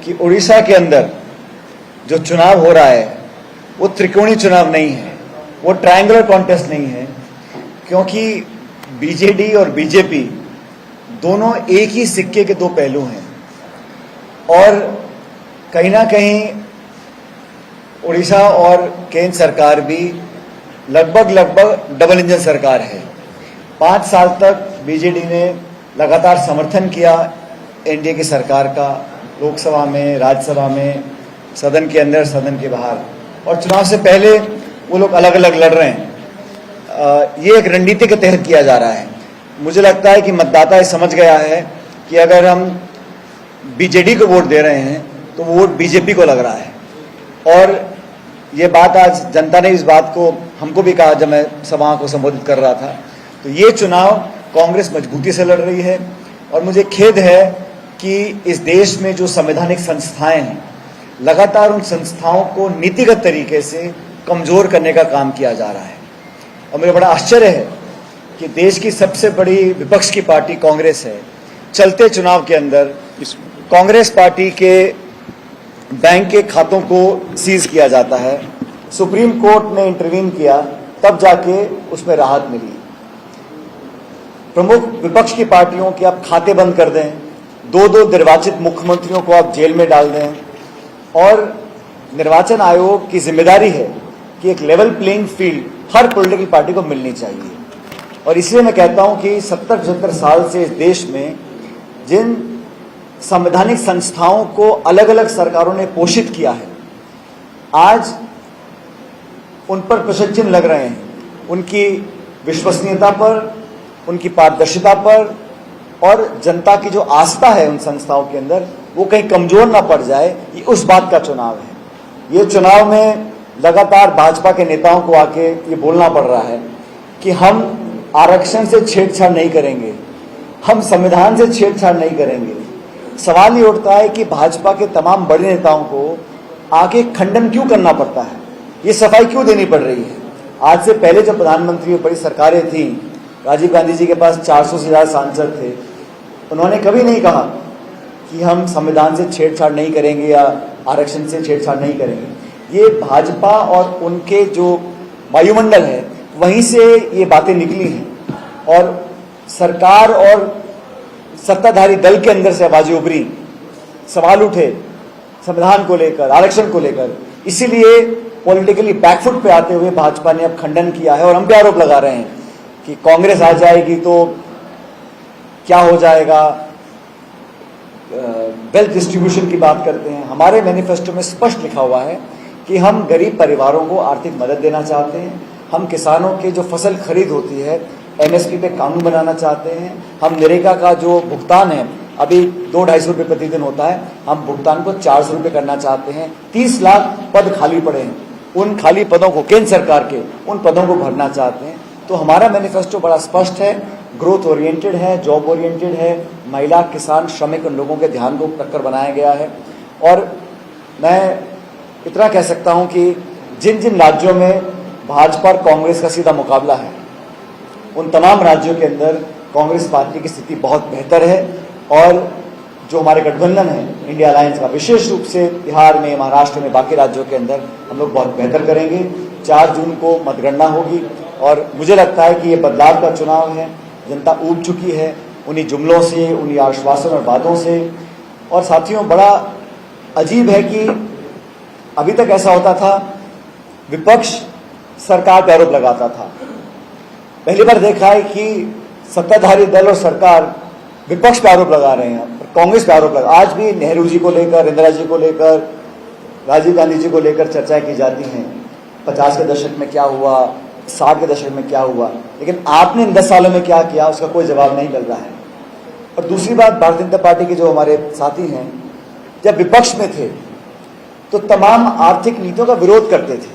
कि उड़ीसा के अंदर जो चुनाव हो रहा है वो त्रिकोणीय चुनाव नहीं है, वो ट्रायंगुलर कॉन्टेस्ट नहीं है, क्योंकि बीजेडी और बीजेपी दोनों एक ही सिक्के के दो पहलू हैं और कहीं ना कहीं उड़ीसा और केंद्र सरकार भी लगभग डबल इंजन सरकार है। 5 साल तक बीजेडी ने लगातार समर्थन किया एनडीए की सरकार का, लोकसभा में, राज्यसभा में, सदन के अंदर, सदन के बाहर, और चुनाव से पहले वो लोग अलग अलग लड़ रहे हैं। ये एक रणनीति के तहत किया जा रहा है। मुझे लगता है कि मतदाता ये समझ गया है कि अगर हम बीजेडी को वोट दे रहे हैं तो वो वोट बीजेपी को लग रहा है। और ये बात आज जनता ने इस बात को हमको भी कहा जब मैं सभा को संबोधित कर रहा था। तो ये चुनाव कांग्रेस मजबूती से लड़ रही है और मुझे खेद है कि इस देश में जो संवैधानिक संस्थाएं हैं, लगातार उन संस्थाओं को नीतिगत तरीके से कमजोर करने का काम किया जा रहा है। और मुझे बड़ा आश्चर्य है कि देश की सबसे बड़ी विपक्ष की पार्टी कांग्रेस है, चलते चुनाव के अंदर कांग्रेस पार्टी के बैंक के खातों को सीज किया जाता है। सुप्रीम कोर्ट ने इंटरवीन किया, तब जाके उसमें राहत मिली। प्रमुख विपक्ष की पार्टियों के आप खाते बंद कर दें, 2 निर्वाचित मुख्यमंत्रियों को आप जेल में डाल दें, और निर्वाचन आयोग की जिम्मेदारी है कि एक लेवल प्लेइंग फील्ड हर पॉलिटिकल पार्टी को मिलनी चाहिए। और इसलिए मैं कहता हूं कि 70-75 साल से इस देश में जिन संवैधानिक संस्थाओं को अलग अलग सरकारों ने पोषित किया है, आज उन पर प्रश्न चिन्ह लग रहे हैं, उनकी विश्वसनीयता पर, उनकी पारदर्शिता पर, और जनता की जो आस्था है उन संस्थाओं के अंदर वो कहीं कमजोर ना पड़ जाए, ये उस बात का चुनाव है। ये चुनाव में लगातार भाजपा के नेताओं को आके ये बोलना पड़ रहा है कि हम आरक्षण से छेड़छाड़ नहीं करेंगे, हम संविधान से छेड़छाड़ नहीं करेंगे। सवाल ये उठता है कि भाजपा के तमाम बड़े नेताओं को आगे खंडन क्यों करना पड़ता है, ये सफाई क्यों देनी पड़ रही है। आज से पहले जब प्रधानमंत्री बड़ी सरकारें थी, राजीव गांधी जी के पास 400 से ज्यादा सांसद थे, उन्होंने कभी नहीं कहा कि हम संविधान से छेड़छाड़ नहीं करेंगे या आरक्षण से छेड़छाड़ नहीं करेंगे। ये भाजपा और उनके जो वायुमंडल है वहीं से ये बातें निकली हैं और सरकार और सत्ताधारी दल के अंदर से आवाजें उभरी, सवाल उठे संविधान को लेकर, आरक्षण को लेकर। इसीलिए पॉलिटिकली बैकफुट पे आते हुए भाजपा ने अब खंडन किया है और हम पे आरोप लगा रहे हैं कि कांग्रेस आ जाएगी तो क्या हो जाएगा, वेल्थ डिस्ट्रीब्यूशन की बात करते हैं। हमारे मैनिफेस्टो में स्पष्ट लिखा हुआ है कि हम गरीब परिवारों को आर्थिक मदद देना चाहते हैं, हम किसानों के जो फसल खरीद होती है एमएसपी पे कानून बनाना चाहते हैं, हम नरेगा का जो भुगतान है अभी 200-250 रुपये प्रतिदिन होता है, हम भुगतान को 400 रुपये करना चाहते हैं। 30 लाख पद खाली पड़े हैं, उन खाली पदों को केंद्र सरकार के उन पदों को भरना चाहते हैं। तो हमारा मैनिफेस्टो बड़ा स्पष्ट है, ग्रोथ ओरिएंटेड है, जॉब ओरिएंटेड है, महिला, किसान, श्रमिक, उन लोगों के ध्यान को रखकर बनाया गया है। और मैं इतना कह सकता हूं कि जिन जिन राज्यों में भाजपा और कांग्रेस का सीधा मुकाबला है, उन तमाम राज्यों के अंदर कांग्रेस पार्टी की स्थिति बहुत बेहतर है। और जो हमारे गठबंधन है इंडिया अलायंस का, विशेष रूप से बिहार में, महाराष्ट्र में, बाकी राज्यों के अंदर हम लोग बहुत बेहतर करेंगे। 4 जून को मतगणना होगी और मुझे लगता है कि ये बदलाव का चुनाव है। जनता ऊब चुकी है उन्हीं जुमलों से, उन्हीं आश्वासन और वादों से। और साथियों, बड़ा अजीब है कि अभी तक ऐसा होता था, विपक्ष सरकार पर आरोप लगाता था। पहली बार देखा है कि सत्ताधारी दल और सरकार विपक्ष पर आरोप लगा रहे हैं, कांग्रेस पर आरोप लगा। आज भी नेहरू जी को लेकर, इंदिरा जी को लेकर, राजीव गांधी जी को लेकर चर्चाएं की जाती हैं। 50 के दशक में क्या हुआ, 60 के दशक में क्या हुआ, लेकिन आपने इन 10 सालों में क्या किया उसका कोई जवाब नहीं मिल रहा है। और दूसरी बात, भारतीय जनता पार्टी के जो हमारे साथी हैं, जब विपक्ष में थे तो तमाम आर्थिक नीतियों का विरोध करते थे।